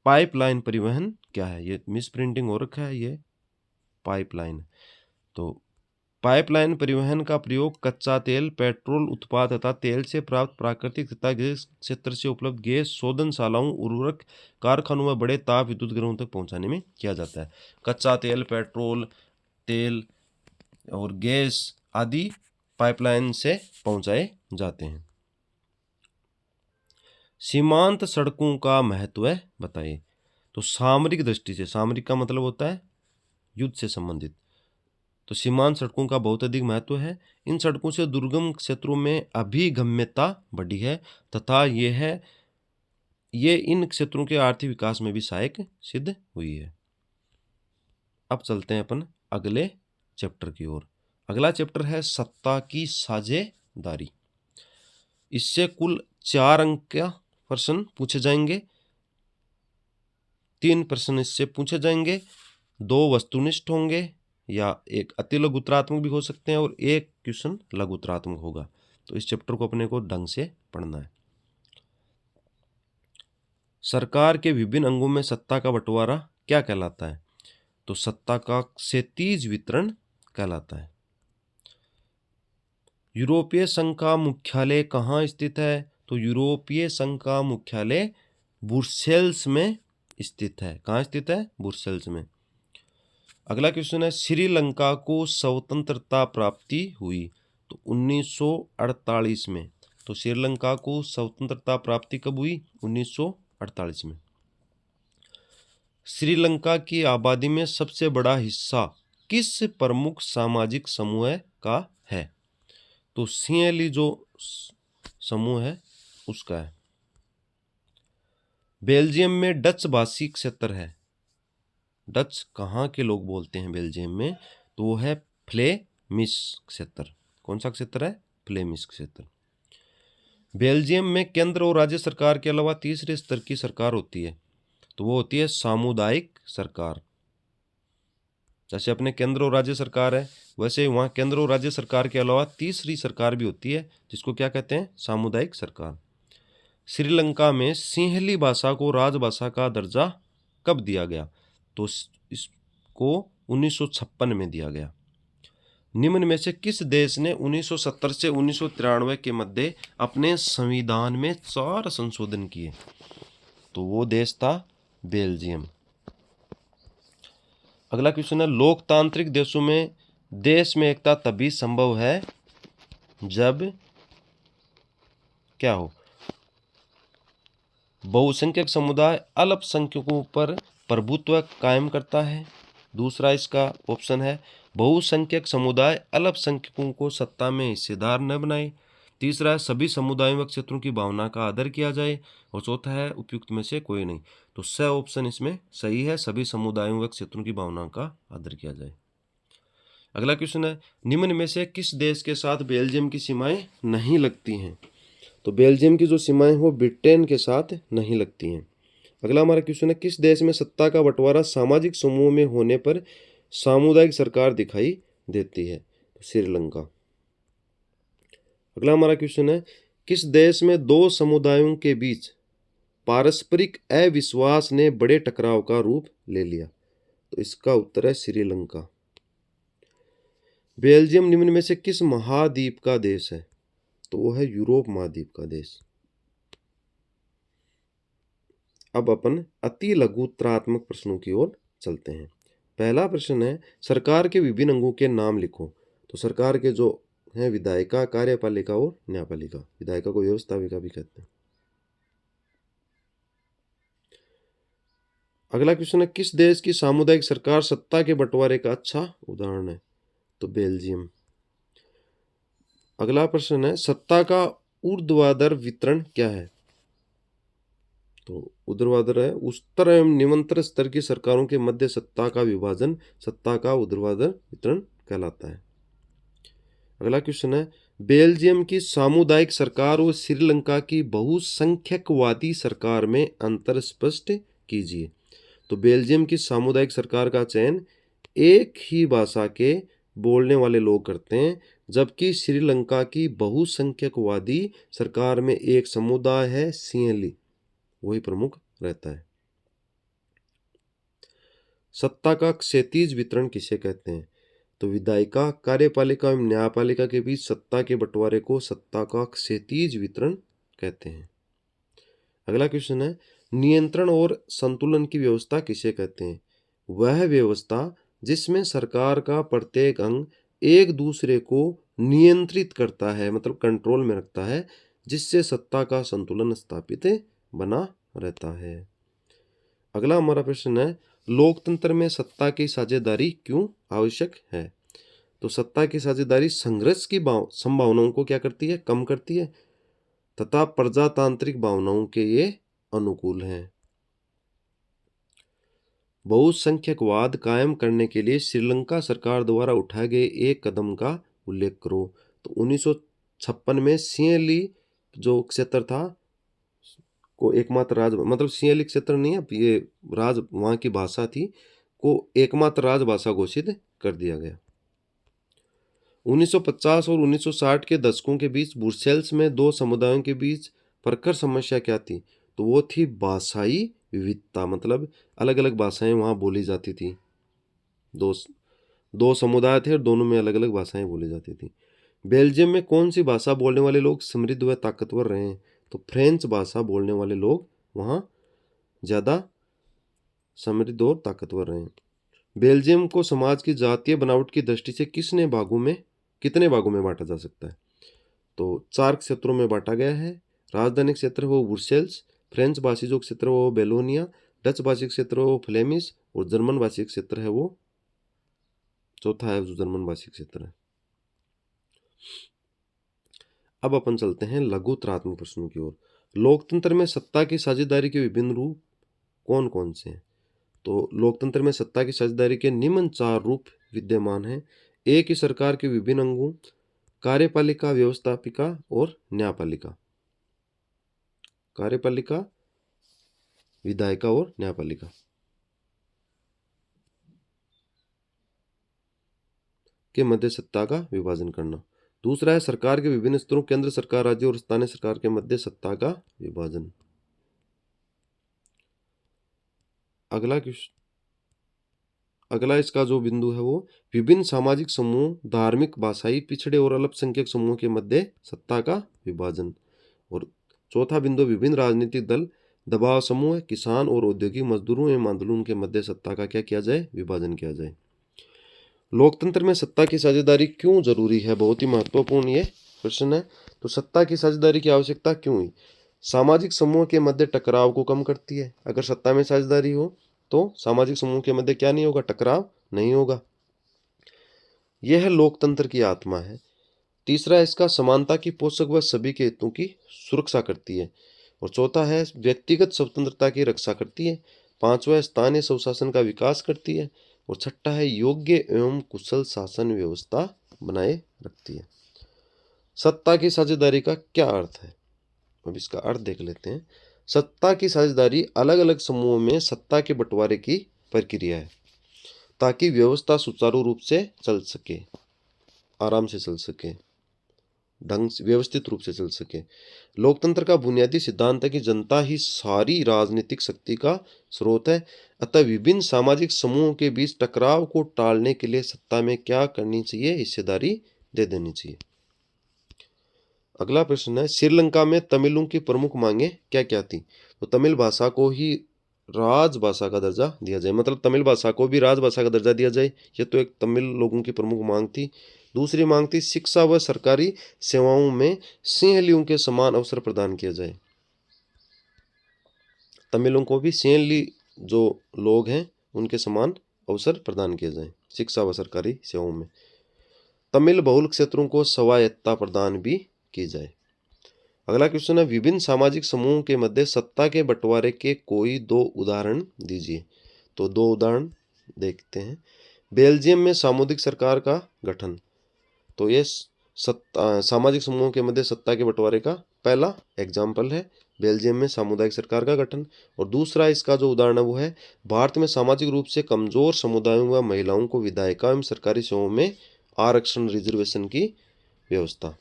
पाइपलाइन परिवहन क्या है। ये मिस प्रिंटिंग हो रखा है, ये पाइपलाइन। तो पाइपलाइन परिवहन का प्रयोग कच्चा तेल, पेट्रोल उत्पाद तथा तेल से प्राप्त प्राकृतिक तथा गैस क्षेत्र से उपलब्ध गैस शोधनशालाओं, उर्वरक कारखानों में बड़े ताप विद्युत ग्रहों तक पहुंचाने में किया जाता है। कच्चा तेल, पेट्रोल, तेल और गैस आदि पाइपलाइन से पहुंचाए जाते हैं। सीमांत सड़कों का महत्व बताइए। तो सामरिक दृष्टि से, सामरिक का मतलब होता है युद्ध से संबंधित, तो तो सीमांत सड़कों का बहुत अधिक महत्व है। इन सड़कों से दुर्गम क्षेत्रों में अभिगम्यता बढ़ी है तथा ये इन क्षेत्रों के आर्थिक विकास में भी सहायक सिद्ध हुई है। अब चलते हैं अपन अगले चैप्टर की ओर। अगला चैप्टर है सत्ता की साझेदारी। इससे कुल 4 अंक का प्रश्न पूछे जाएंगे। 3 प्रश्न इससे पूछे जाएंगे, 2 वस्तुनिष्ठ होंगे या एक अति लघु उत्तरात्मक भी हो सकते हैं और एक क्वेश्चन लघु उत्तरात्मक होगा। तो इस चैप्टर को अपने को ढंग से पढ़ना है। सरकार के विभिन्न अंगों में सत्ता का बंटवारा क्या कहलाता है? तो सत्ता का क्षैतिज वितरण कहलाता है। यूरोपीय संघ का मुख्यालय कहाँ स्थित है? तो यूरोपीय संघ का मुख्यालय ब्रुसेल्स में स्थित है। कहाँ स्थित है? ब्रुसेल्स में। अगला क्वेश्चन है श्रीलंका को स्वतंत्रता प्राप्ति हुई तो 1948 में। तो श्रीलंका को स्वतंत्रता प्राप्ति कब हुई? 1948 में। श्रीलंका की आबादी में सबसे बड़ा हिस्सा किस प्रमुख सामाजिक समूह का है? तो सिंहली जो समूह है उसका है। बेल्जियम में डच भाषी क्षेत्र है। डच कहाँ के लोग बोलते हैं बेल्जियम में? तो वो है फ्लेमिश क्षेत्र। कौन सा क्षेत्र है? फ्लेमिश क्षेत्र। बेल्जियम में केंद्र और राज्य सरकार के अलावा तीसरे स्तर की सरकार होती है, तो वो होती है सामुदायिक सरकार। जैसे अपने केंद्र और राज्य सरकार है, वैसे वहाँ केंद्र और राज्य सरकार के अलावा तीसरी सरकार भी होती है, जिसको क्या कहते हैं? सामुदायिक सरकार। श्रीलंका में सिंहली भाषा को राजभाषा का दर्जा कब दिया गया? तो इसको 1956 में दिया गया। निम्न में से किस देश ने 1970 से 1993 के मध्य अपने संविधान में 4 संशोधन किए? तो वो देश था बेल्जियम। अगला क्वेश्चन है लोकतांत्रिक देशों में देश में एकता तभी संभव है जब क्या हो? बहुसंख्यक समुदाय अल्पसंख्यकों पर प्रभुत्व कायम करता है। दूसरा इसका ऑप्शन है बहुसंख्यक समुदाय अल्पसंख्यकों को सत्ता में हिस्सेदार न बनाए। तीसरा है सभी समुदायों व क्षेत्रों की भावना का आदर किया जाए। और चौथा है उपयुक्त में से कोई नहीं। तो स ऑप्शन इसमें सही है, सभी समुदायों व क्षेत्रों की भावना का आदर किया जाए। अगला क्वेश्चन है निम्न में से किस देश के साथ बेल्जियम की सीमाएं नहीं लगती हैं? तो बेल्जियम की जो सीमाएं वो ब्रिटेन के साथ नहीं लगती हैं। अगला हमारा क्वेश्चन है किस देश में सत्ता का बंटवारा सामाजिक समूह में होने पर सामुदायिक सरकार दिखाई देती है? तो श्रीलंका। अगला हमारा क्वेश्चन है किस देश में 2 समुदायों के बीच पारस्परिक अविश्वास ने बड़े टकराव का रूप ले लिया? तो इसका उत्तर है श्रीलंका। बेल्जियम निम्न में से किस महाद्वीप का देश है? तो वो है यूरोप महाद्वीप का देश। अब अपन अति लघुत्रात्मक प्रश्नों की ओर चलते हैं। पहला प्रश्न है सरकार के विभिन्न अंगों के नाम लिखो। तो सरकार के जो है विधायिका, कार्यपालिका और न्यायपालिका। विधायिका को व्यवस्थापिका भी कहते हैं। अगला क्वेश्चन है किस देश की सामुदायिक सरकार सत्ता के बंटवारे का अच्छा उदाहरण है? तो बेल्जियम। अगला प्रश्न है सत्ता का ऊर्ध्वाधर वितरण क्या है? तो ऊर्ध्वाधर है उच्चतर एवं निम्नतर स्तर की सरकारों के मध्य सत्ता का विभाजन सत्ता का ऊर्ध्वाधर वितरण कहलाता है। अगला क्वेश्चन है बेल्जियम की सामुदायिक सरकार और श्रीलंका की बहुसंख्यकवादी सरकार में अंतर स्पष्ट कीजिए। तो बेल्जियम की सामुदायिक सरकार का चयन एक ही भाषा के बोलने वाले लोग करते हैं, जबकि श्रीलंका की बहुसंख्यकवादी सरकार में एक समुदाय है सिंहली, वही प्रमुख रहता है। सत्ता का क्षैतिज वितरण किसे कहते हैं? तो विधायिका, कार्यपालिका एवं न्यायपालिका के बीच सत्ता के बंटवारे को सत्ता का क्षैतिज वितरण कहते हैं। अगला क्वेश्चन है नियंत्रण और संतुलन की व्यवस्था किसे कहते हैं? वह व्यवस्था जिसमें सरकार का प्रत्येक अंग एक दूसरे को नियंत्रित करता है, मतलब कंट्रोल में रखता है, जिससे सत्ता का संतुलन स्थापित बना रहता है। अगला हमारा प्रश्न है लोकतंत्र में सत्ता की साझेदारी क्यों आवश्यक है? तो सत्ता की साझेदारी संघर्ष की संभावनाओं को क्या करती है, कम करती है तथा प्रजातांत्रिक भावनाओं के ये अनुकूल है। बहुसंख्यकवाद कायम करने के लिए श्रीलंका सरकार द्वारा उठाए गए एक कदम का उल्लेख करो। तो 1956 में सिंहली जो क्षेत्र था को एकमात्र राज, मतलब सिंहली क्षेत्र नहीं है, ये राज वहाँ की भाषा थी, को एकमात्र राजभाषा घोषित कर दिया गया। 1950 और 1960 के दशकों के बीच ब्रुसेल्स में दो समुदायों के बीच प्रखर समस्या क्या थी, तो वो थी भाषाई विविधता, मतलब अलग अलग भाषाएं वहाँ बोली जाती थी। दो दो समुदाय थे और दोनों में अलग अलग भाषाएं बोली जाती थी। बेल्जियम में कौन सी भाषा बोलने वाले लोग समृद्ध व ताकतवर रहे हैं, तो फ्रेंच भाषा बोलने वाले लोग वहाँ ज़्यादा समृद्ध और ताकतवर रहे हैं। बेल्जियम को समाज की जातीय बनावट की दृष्टि से कितने भागों में बांटा जा सकता है, तो 4 क्षेत्रों में बांटा गया है। राजधानी क्षेत्र वो ब्रुसेल्स, फ्रेंच भाषी जो क्षेत्र वो बेलोनिया, डच भाषी क्षेत्र वो फ्लेमिश और जर्मन भाषी क्षेत्र है वो चौथा है जो जर्मन भाषी क्षेत्र है। अब अपन चलते हैं लघुतरात्मक प्रश्नों की ओर। लोकतंत्र में सत्ता की साझेदारी के विभिन्न रूप कौन कौन से हैं, तो लोकतंत्र में सत्ता की साझेदारी के निम्न 4 रूप विद्यमान हैं। एक ही सरकार के विभिन्न अंगों, कार्यपालिका, व्यवस्थापिका और न्यायपालिका। कार्यपालिका, विधायिका और न्यायपालिका के मध्य सत्ता का विभाजन करना। दूसरा है सरकार के विभिन्न स्तरों, केंद्र सरकार, राज्य और स्थानीय सरकार के मध्य सत्ता का विभाजन। अगला इसका जो बिंदु है वो विभिन्न सामाजिक समूह, धार्मिक, भाषाई, पिछड़े और अल्पसंख्यक समूह के मध्य सत्ता का विभाजन। और चौथा बिंदु विभिन्न राजनीतिक दल, दबाव समूह, किसान और औद्योगिक मजदूरों एवं आंदोलन के मध्य सत्ता का क्या किया जाए, विभाजन किया जाए। लोकतंत्र में सत्ता की साझेदारी क्यों जरूरी है, बहुत ही महत्वपूर्ण ये प्रश्न है। तो सत्ता की साझेदारी की आवश्यकता क्यों हुई? सामाजिक समूह के मध्य टकराव को कम करती है। अगर सत्ता में साझेदारी हो तो सामाजिक समूह के मध्य क्या नहीं होगा, टकराव नहीं होगा। यह लोकतंत्र की आत्मा है। तीसरा इसका समानता की पोषक व सभी के हितों की सुरक्षा करती है। और चौथा है व्यक्तिगत स्वतंत्रता की रक्षा करती है। पांचवा स्थानीय स्वशासन का विकास करती है। और छठा है योग्य एवं कुशल शासन व्यवस्था बनाए रखती है। सत्ता की साझेदारी का क्या अर्थ है, अब इसका अर्थ देख लेते हैं। सत्ता की साझेदारी अलग अलग समूहों में सत्ता के बंटवारे की प्रक्रिया है ताकि व्यवस्था सुचारू रूप से चल सके, आराम से चल सके, ढंग से व्यवस्थित रूप से चल सके। लोकतंत्र का बुनियादी सिद्धांत है कि जनता ही सारी राजनीतिक शक्ति का स्रोत है। अतः विभिन्न सामाजिक समूहों के बीच टकराव को टालने के लिए सत्ता में क्या करनी चाहिए, हिस्सेदारी दे देनी चाहिए। अगला प्रश्न है श्रीलंका में तमिलों की प्रमुख मांगे क्या क्या थी, तो तमिल भाषा को ही राजभाषा का दर्जा दिया जाए, मतलब तमिल भाषा को भी राजभाषा का दर्जा दिया जाए। ये तो एक तमिल लोगों की प्रमुख मांग थी। दूसरी मांग थी शिक्षा व सरकारी सेवाओं में सिंहलियों के समान अवसर प्रदान किया जाए। तमिलों को भी सिंहली जो लोग हैं उनके समान अवसर प्रदान किया जाए शिक्षा व सरकारी सेवाओं में। तमिल बहुल क्षेत्रों को स्वायत्तता प्रदान भी की जाए। अगला क्वेश्चन है विभिन्न सामाजिक समूहों के मध्य सत्ता के बंटवारे के कोई 2 उदाहरण दीजिए। तो 2 उदाहरण देखते हैं। बेल्जियम में सामुदायिक सरकार का गठन, तो ये सामाजिक समूहों के मध्य सत्ता के बंटवारे का पहला एग्जाम्पल है, बेल्जियम में सामुदायिक सरकार का गठन। और दूसरा इसका जो उदाहरण है वो है भारत में सामाजिक रूप से कमजोर समुदायों व महिलाओं को विधायिका एवं सरकारी सेवाओं में आरक्षण, रिजर्वेशन की व्यवस्था।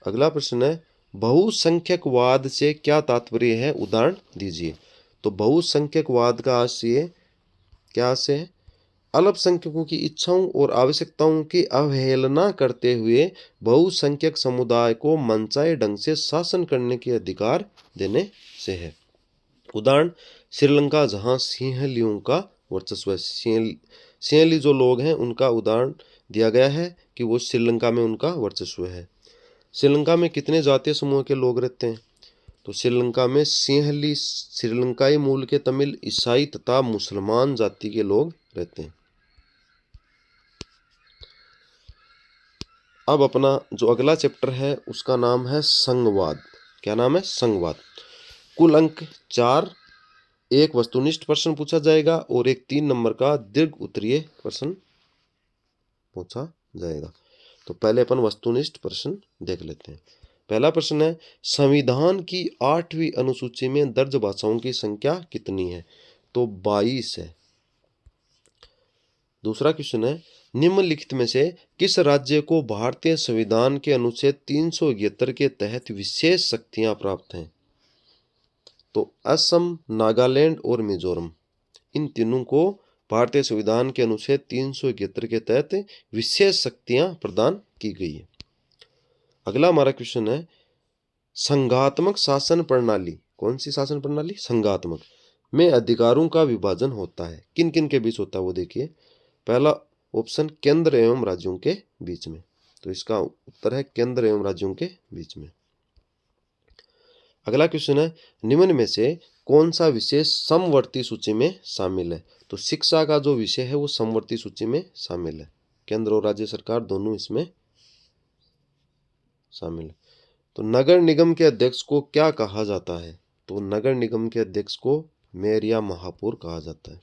अगला प्रश्न है बहुसंख्यकवाद से क्या तात्पर्य है, उदाहरण दीजिए। तो बहुसंख्यकवाद का आशय क्या से है, अल्पसंख्यकों की इच्छाओं और आवश्यकताओं की अवहेलना करते हुए बहुसंख्यक समुदाय को मनचाहे ढंग से शासन करने के अधिकार देने से है। उदाहरण श्रीलंका जहां सिंहलियों का वर्चस्व है, सिंहली जो लोग हैं उनका उदाहरण दिया गया है कि वो श्रीलंका में उनका वर्चस्व है। श्रीलंका में कितने जातीय समूह के लोग रहते हैं, तो श्रीलंका में सिंहली श्रीलंकाई मूल के तमिल, ईसाई तथा मुसलमान जाति के लोग रहते हैं। अब अपना जो अगला चैप्टर है उसका नाम है संघवाद। क्या नाम है? संघवाद। कुल अंक 4, एक वस्तुनिष्ठ प्रश्न पूछा जाएगा और एक 3 नंबर का दीर्घ उत्तरीय प्रश्न पूछा जाएगा। तो पहले अपन वस्तुनिष्ठ प्रश्न देख लेते हैं। पहला प्रश्न है, संविधान की 8वीं अनुसूची में दर्ज भाषाओं की संख्या कितनी है? तो 22 है। दूसरा क्वेश्चन है, निम्नलिखित में से किस राज्य को भारतीय संविधान के अनुच्छेद 371 के तहत विशेष शक्तियां प्राप्त हैं? तो असम, नागालैंड और मिजोरम, इन तीनों को भारतीय संविधान के अनुच्छेद 371 के तहत विशेष शक्तियां प्रदान की गई है। अगला हमारा क्वेश्चन है, संघात्मक शासन प्रणाली, कौन सी शासन प्रणाली? संघात्मक में अधिकारों का विभाजन होता है, किन किन के बीच होता है वो देखिए। पहला ऑप्शन केंद्र एवं राज्यों के बीच में, तो इसका उत्तर है केंद्र एवं राज्यों के बीच में। अगला क्वेश्चन है, निम्न में से कौन सा विषय समवर्ती सूची में शामिल है? तो शिक्षा का जो विषय है वो समवर्ती सूची में शामिल है, केंद्र और राज्य सरकार दोनों इसमें शामिल है। तो नगर निगम के अध्यक्ष को क्या कहा जाता है? तो नगर निगम के अध्यक्ष को मेयर या महापौर कहा जाता है।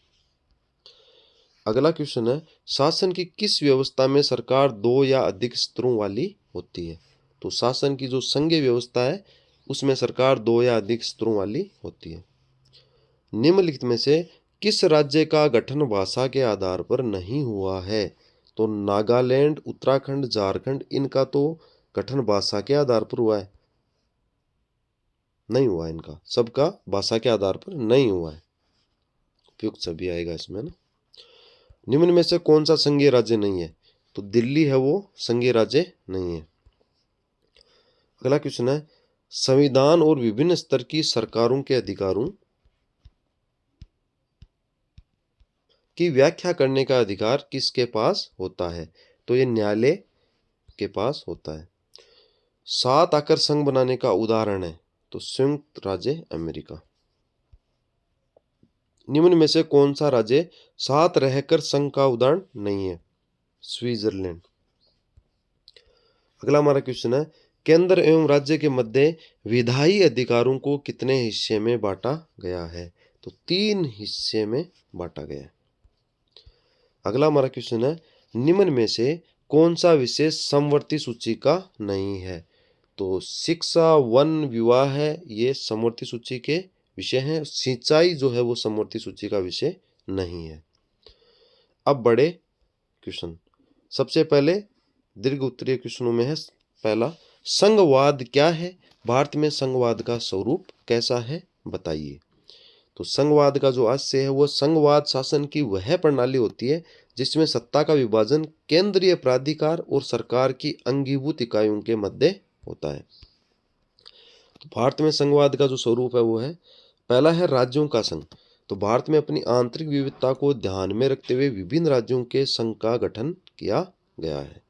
अगला क्वेश्चन है, शासन की किस व्यवस्था में सरकार 2 या अधिक स्तरों वाली होती है? तो शासन की जो संघीय व्यवस्था है उसमें सरकार 2 या अधिक स्तरों वाली होती है। निम्नलिखित में से किस राज्य का गठन भाषा के आधार पर नहीं हुआ है? तो नागालैंड, उत्तराखंड, झारखंड, इनका तो गठन भाषा के आधार पर हुआ है, नहीं हुआ इनका, सबका भाषा के आधार पर नहीं हुआ है। उपयुक्त सभी आएगा इसमें ना। निम्न में से कौन सा संघीय राज्य नहीं है? तो दिल्ली है वो संघीय राज्य नहीं है। अगला क्वेश्चन है, संविधान और विभिन्न स्तर की सरकारों के अधिकारों की व्याख्या करने का अधिकार किसके पास होता है? तो ये न्यायालय के पास होता है। 7 आकर संघ बनाने का उदाहरण है, तो संयुक्त राज्य अमेरिका। निम्न में से कौन सा राज्य 7 रहकर संघ का उदाहरण नहीं है? स्विट्जरलैंड। अगला हमारा क्वेश्चन है, केंद्र एवं राज्य के मध्य विधायी अधिकारों को कितने हिस्से में बांटा गया है? तो 3 हिस्से में बांटा गया है। अगला हमारा क्वेश्चन है, निम्न में से कौन सा विषय समवर्ती सूची का नहीं है? तो शिक्षा, वन, विवाह है, ये समवर्ती सूची के विषय हैं। सिंचाई जो है वो समवर्ती सूची का विषय नहीं है। अब बड़े क्वेश्चन, सबसे पहले दीर्घ उत्तरीय क्वेश्चनों में है पहला, संघवाद क्या है? भारत में संघवाद का स्वरूप कैसा है, बताइए। तो संघवाद का जो आशय है वो संघवाद शासन की वह प्रणाली होती है जिसमें सत्ता का विभाजन केंद्रीय प्राधिकार और सरकार की अंगीभूत इकाइयों के मध्य होता है। तो भारत में संघवाद का जो स्वरूप है वो है, पहला है राज्यों का संघ। तो भारत में अपनी आंतरिक विविधता को ध्यान में रखते हुए विभिन्न राज्यों के संघ का गठन किया गया है।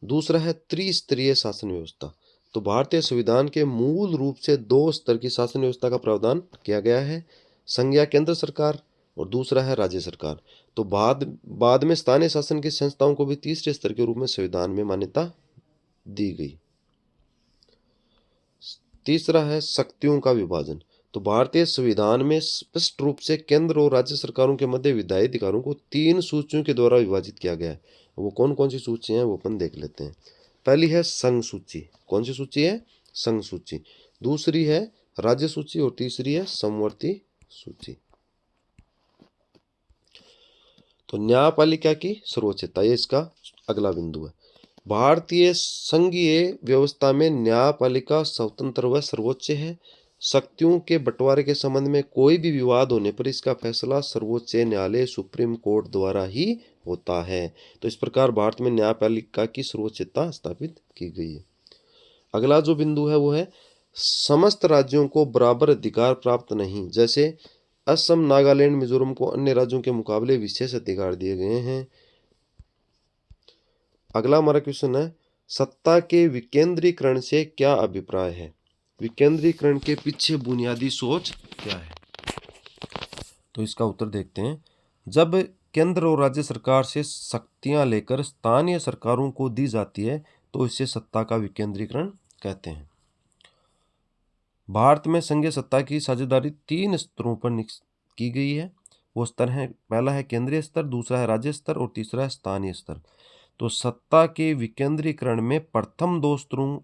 दूसरा है त्रिस्तरीय शासन व्यवस्था। तो भारतीय संविधान के मूल रूप से 2 स्तर की शासन व्यवस्था का प्रावधान किया गया है, संघ या केंद्र सरकार, और दूसरा है राज्य सरकार। तो बाद में स्थानीय शासन की संस्थाओं को भी तीसरे स्तर के रूप में संविधान में मान्यता दी गई। तीसरा है शक्तियों का विभाजन। तो भारतीय संविधान में स्पष्ट रूप से केंद्र और राज्य सरकारों के मध्य विधायी अधिकारों को 3 सूचियों के द्वारा विभाजित किया गया है। वो कौन कौन सी सूची हैं वो अपन देख लेते हैं। पहली है संघ सूची। कौन सी सूची है? संघ सूची। दूसरी है राज्य सूची और तीसरी है समवर्ती सूची। तो न्यायपालिका की सर्वोच्चता, ये इसका अगला बिंदु है। भारतीय संघीय व्यवस्था में न्यायपालिका स्वतंत्र व सर्वोच्च है। शक्तियों के बंटवारे के संबंध में कोई भी विवाद होने पर इसका फैसला सर्वोच्च न्यायालय सुप्रीम कोर्ट द्वारा ही होता है। तो इस प्रकार भारत में न्यायपालिका की सर्वोच्चता स्थापित की गई है। अगला जो बिंदु है वो है समस्त राज्यों को बराबर अधिकार प्राप्त नहीं, जैसे असम, नागालैंड, मिजोरम को अन्य राज्यों के मुकाबले विशेष अधिकार दिए गए हैं। अगला हमारा क्वेश्चन है, सत्ता के विकेंद्रीकरण से क्या अभिप्राय है? विकेंद्रीकरण के पीछे बुनियादी सोच क्या है? तो इसका उत्तर देखते हैं। जब केंद्र और राज्य सरकार से शक्तियां लेकर स्थानीय सरकारों को दी जाती है तो इसे सत्ता का विकेंद्रीकरण कहते हैं। भारत में संघीय सत्ता की साझेदारी 3 स्तरों पर की गई है। वो स्तर है, पहला है केंद्रीय स्तर, दूसरा है राज्य स्तर और तीसरा है स्थानीय स्तर। तो सत्ता के विकेंद्रीकरण में प्रथम 2 स्तरों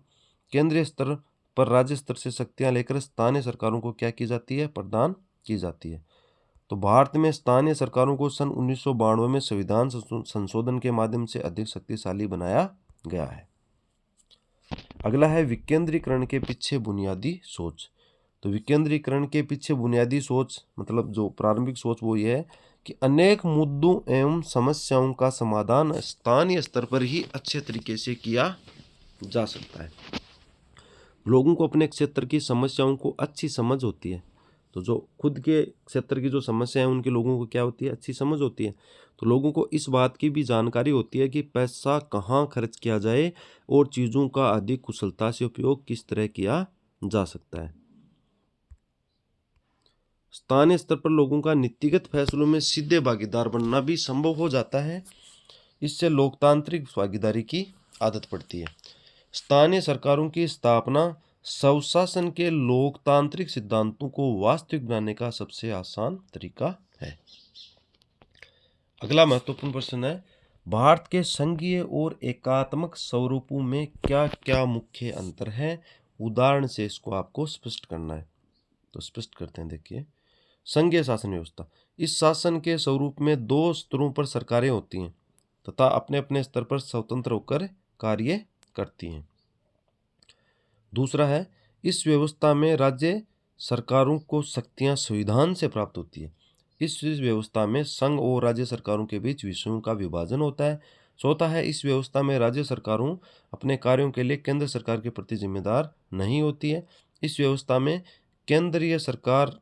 केंद्रीय स्तर पर राज्य स्तर से शक्तियां लेकर स्थानीय सरकारों को क्या की जाती है, प्रदान की जाती है। तो भारत में स्थानीय सरकारों को सन 1992 में संविधान संशोधन के माध्यम से अधिक शक्तिशाली बनाया गया है। अगला है विकेंद्रीकरण के पीछे बुनियादी सोच। तो विकेंद्रीकरण के पीछे बुनियादी सोच मतलब जो प्रारंभिक सोच वो ये है कि अनेक मुद्दों एवं समस्याओं का समाधान स्थानीय स्तर पर ही अच्छे तरीके से किया जा सकता है। लोगों को अपने क्षेत्र की समस्याओं को अच्छी समझ होती है। तो जो खुद के क्षेत्र की जो समस्या है उनके लोगों को क्या होती है, अच्छी समझ होती है। तो लोगों को इस बात की भी जानकारी होती है कि पैसा कहाँ खर्च किया जाए और चीज़ों का अधिक कुशलता से उपयोग किस तरह किया जा सकता है। स्थानीय स्तर पर लोगों का नीतिगत फैसलों में सीधे भागीदार बनना भी संभव हो जाता है। इससे लोकतांत्रिक भागीदारी की आदत पड़ती है। स्थानीय सरकारों की स्थापना स्वशासन के लोकतांत्रिक सिद्धांतों को वास्तविक बनाने का सबसे आसान तरीका है। अगला महत्वपूर्ण प्रश्न है, भारत के संघीय और एकात्मक स्वरूपों में क्या क्या मुख्य अंतर है। उदाहरण से इसको आपको स्पष्ट करना है। तो स्पष्ट करते हैं। देखिए, संघीय शासन व्यवस्था, इस शासन के स्वरूप में 2 स्तरों पर सरकारें होती हैं तथा अपने अपने स्तर पर स्वतंत्र होकर कार्य करती हैं। दूसरा है, इस व्यवस्था में राज्य सरकारों को शक्तियां संविधान से प्राप्त होती है। इस व्यवस्था में संघ और राज्य सरकारों के बीच विषयों का विभाजन होता है। चौथा है, इस व्यवस्था में राज्य सरकारों अपने कार्यों के लिए केंद्र सरकार के प्रति जिम्मेदार नहीं होती है। इस व्यवस्था में केंद्रीय सरकार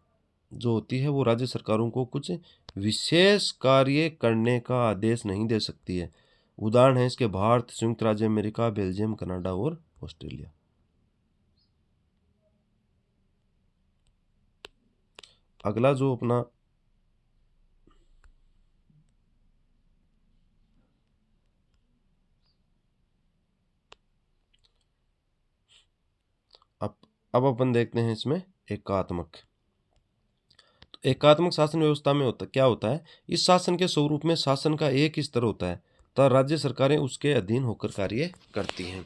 जो होती है वो राज्य सरकारों को कुछ विशेष कार्य करने का आदेश नहीं दे सकती है। उदाहरण है इसके भारत, संयुक्त राज्य अमेरिका, बेल्जियम, कनाडा और ऑस्ट्रेलिया। अगला जो अपना अब अपन देखते हैं इसमें एकात्मक। तो एकात्मक शासन व्यवस्था में क्या होता है, इस शासन के स्वरूप में शासन का एक ही स्तर होता है तथा राज्य सरकारें उसके अधीन होकर कार्य करती हैं।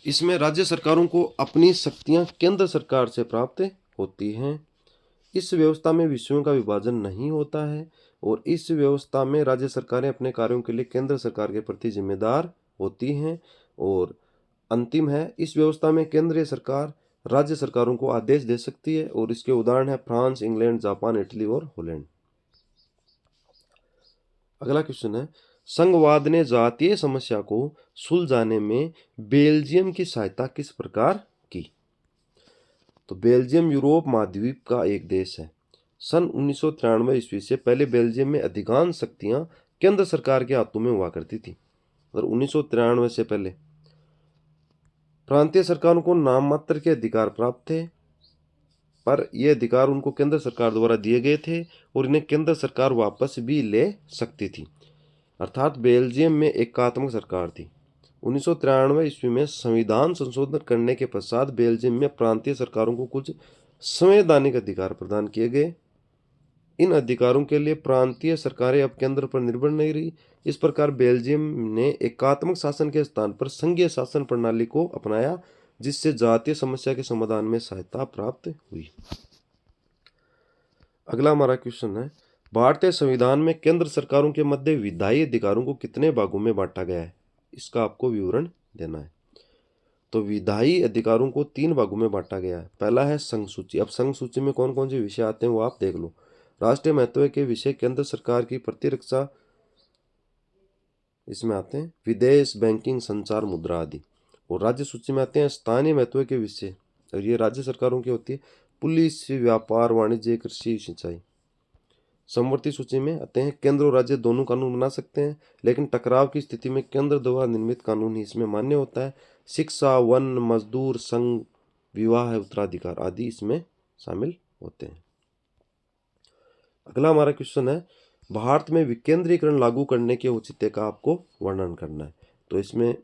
इसमें राज्य सरकारों को अपनी शक्तियां केंद्र सरकार से प्राप्त होती हैं। इस व्यवस्था में विषयों का विभाजन नहीं होता है और इस व्यवस्था में राज्य सरकारें अपने कार्यों के लिए केंद्र सरकार के प्रति जिम्मेदार होती हैं। और अंतिम है, इस व्यवस्था में केंद्रीय सरकार राज्य सरकारों को आदेश दे सकती है और इसके उदाहरण है फ्रांस, इंग्लैंड, जापान, इटली और हॉलैंड। अगला क्वेश्चन है, संघवाद ने जातीय समस्या को सुलझाने में बेल्जियम की सहायता किस प्रकार की। तो बेल्जियम यूरोप महाद्वीप का एक देश है। सन 1993 ईस्वी से पहले बेल्जियम में अधिकांश शक्तियां केंद्र सरकार के हाथों में हुआ करती थी। और 1993 से पहले प्रांतीय सरकारों को नाम मात्र के अधिकार प्राप्त थे, पर ये अधिकार उनको केंद्र सरकार द्वारा दिए गए थे और इन्हें केंद्र सरकार वापस भी ले सकती थी। अर्थात बेल्जियम में एकात्मक सरकार थी। 1993 ईस्वी में संविधान संशोधन करने के पश्चात बेल्जियम में प्रांतीय सरकारों को कुछ संवैधानिक अधिकार प्रदान किए गए। इन अधिकारों के लिए प्रांतीय सरकारें अब केंद्र पर निर्भर नहीं रही। इस प्रकार बेल्जियम ने एकात्मक शासन के स्थान पर संघीय शासन प्रणाली को अपनाया, जिससे जातीय समस्या के समाधान में सहायता प्राप्त हुई। अगला हमारा क्वेश्चन है, भारतीय संविधान में केंद्र सरकारों के मध्य विधायी अधिकारों को कितने भागों में बांटा गया है, इसका आपको विवरण देना है। तो विधायी अधिकारों को 3 भागों में बांटा गया है। पहला है संघ सूची। अब संघ सूची में कौन कौन से विषय आते हैं वो आप देख लो। राष्ट्रीय महत्व के विषय, केंद्र सरकार की प्रतिरक्षा इसमें आते हैं, विदेश, बैंकिंग, संचार, मुद्रा आदि। और राज्य सूची में आते हैं स्थानीय महत्व के विषय, और ये राज्य सरकारों की होती है, पुलिस, व्यापार, वाणिज्य, कृषि, सिंचाई। समवर्ती सूची में आते हैं केंद्र और राज्य दोनों कानून बना सकते हैं, लेकिन टकराव की स्थिति में केंद्र द्वारा निर्मित कानून ही इसमें मान्य होता है। शिक्षा, वन, मजदूर संघ, विवाह, उत्तराधिकार आदि इसमें शामिल होते हैं। अगला हमारा क्वेश्चन है, भारत में विकेंद्रीकरण लागू करने के औचित्य का आपको वर्णन करना है। तो इसमें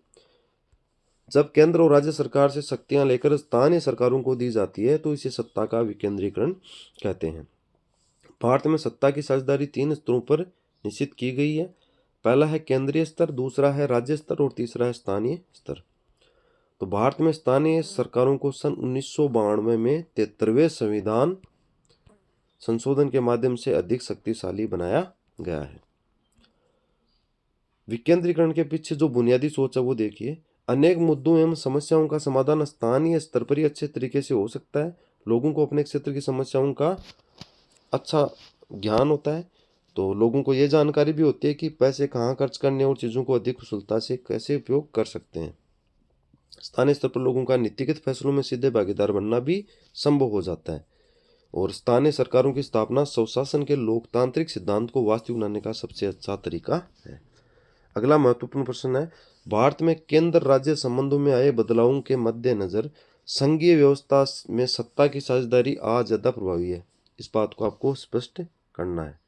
जब केंद्र और राज्य सरकार से शक्तियां लेकर स्थानीय सरकारों को दी जाती है तो इसे सत्ता का विकेंद्रीकरण कहते हैं। भारत में सत्ता की साझेदारी 3 स्तरों पर निश्चित की गई है। पहला है केंद्रीय स्तर, दूसरा है राज्य स्तर और तीसरा है स्थानीय स्तर। तो भारत में स्थानीय सरकारों को सन 1992 में 73वें संविधान संशोधन के माध्यम से अधिक शक्तिशाली बनाया गया है। विकेंद्रीकरण के पीछे जो बुनियादी सोच है वो देखिए। अनेक मुद्दों एवं समस्याओं का समाधान स्थानीय स्तर पर ही अच्छे तरीके से हो सकता है। लोगों को अपने क्षेत्र की समस्याओं का अच्छा ज्ञान होता है, तो लोगों को ये जानकारी भी होती है कि पैसे कहाँ खर्च करने और चीज़ों को अधिक कुशलता से कैसे उपयोग कर सकते हैं। स्थानीय स्तर पर लोगों का नीतिगत फैसलों में सीधे भागीदार बनना भी संभव हो जाता है और स्थानीय सरकारों की स्थापना स्वशासन के लोकतांत्रिक सिद्धांत को वास्तविक बनाने का सबसे अच्छा तरीका है। अगला महत्वपूर्ण प्रश्न है, भारत में केंद्र राज्य संबंधों में आए बदलावों के मद्देनजर संघीय व्यवस्था में सत्ता की साझेदारी आज ज़्यादा प्रभावी है। इस बात को आपको स्पष्ट करना है।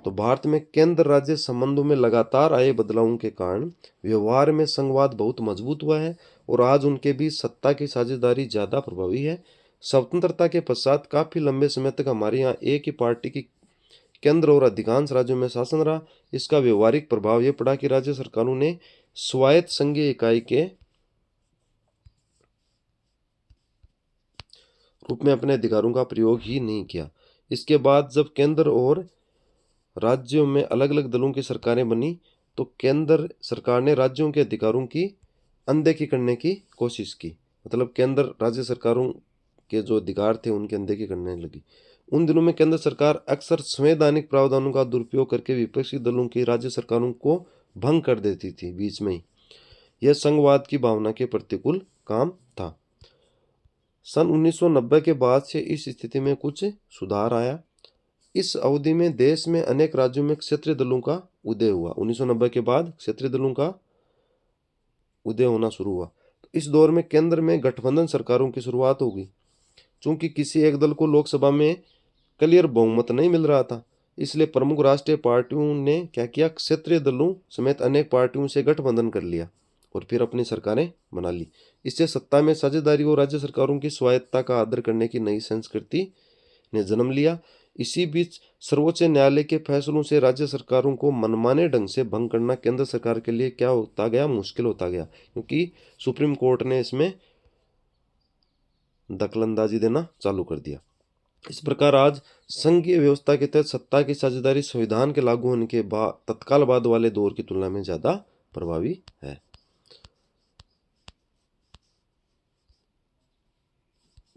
तो भारत में केंद्र राज्य संबंधों में लगातार आए बदलावों के कारण व्यवहार में संघवाद बहुत मजबूत हुआ है और आज उनके बीच सत्ता की साझेदारी ज़्यादा प्रभावी है। स्वतंत्रता के पश्चात काफ़ी लंबे समय तक हमारे यहाँ एक ही पार्टी की केंद्र और अधिकांश राज्यों में शासन रहा। इसका व्यवहारिक प्रभाव यह पड़ा कि राज्य सरकारों ने स्वायत्त संघीय इकाई के रूप में अपने अधिकारों का प्रयोग ही नहीं किया। इसके बाद जब केंद्र और राज्यों में अलग अलग दलों की सरकारें बनी तो केंद्र सरकार ने राज्यों के अधिकारों की अनदेखी करने की कोशिश की। मतलब केंद्र राज्य सरकारों के जो अधिकार थे उनकी अनदेखी करने लगी। उन दिनों में केंद्र सरकार अक्सर संवैधानिक प्रावधानों का दुरुपयोग करके विपक्षी दलों की राज्य सरकारों को भंग कर देती थी बीच में ही। यह संघवाद की भावना के प्रतिकूल काम था। सन 1990 के बाद से इस स्थिति में कुछ सुधार आया। इस अवधि में देश में अनेक राज्यों में क्षेत्रीय दलों का उदय हुआ। 1990 के बाद क्षेत्रीय दलों का उदय होना शुरू हुआ। तो इस दौर में केंद्र में गठबंधन सरकारों की शुरुआत होगी। चूंकि किसी एक दल को लोकसभा में क्लियर बहुमत नहीं मिल रहा था, इसलिए प्रमुख राष्ट्रीय पार्टियों ने क्या किया, क्षेत्रीय दलों समेत अनेक पार्टियों से गठबंधन कर लिया और फिर अपनी सरकारें बना ली। इससे सत्ता में साझेदारी और राज्य सरकारों की स्वायत्तता का आदर करने की नई संस्कृति ने जन्म लिया। इसी बीच सर्वोच्च न्यायालय के फैसलों से राज्य सरकारों को मनमाने ढंग से भंग करना केंद्र सरकार के लिए क्या होता गया, मुश्किल होता गया, क्योंकि सुप्रीम कोर्ट ने इसमें दखलंदाजी देना चालू कर दिया। इस प्रकार आज संघीय व्यवस्था के तहत सत्ता की साझेदारी संविधान के लागू होने के बाद तत्काल बाद वाले दौर की तुलना में ज्यादा प्रभावी है।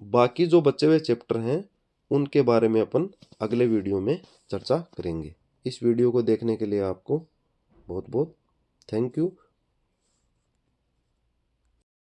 बाकी जो बचे हुए चैप्टर हैं उनके बारे में अपन अगले वीडियो में चर्चा करेंगे। इस वीडियो को देखने के लिए आपको बहुत बहुत थैंक यू।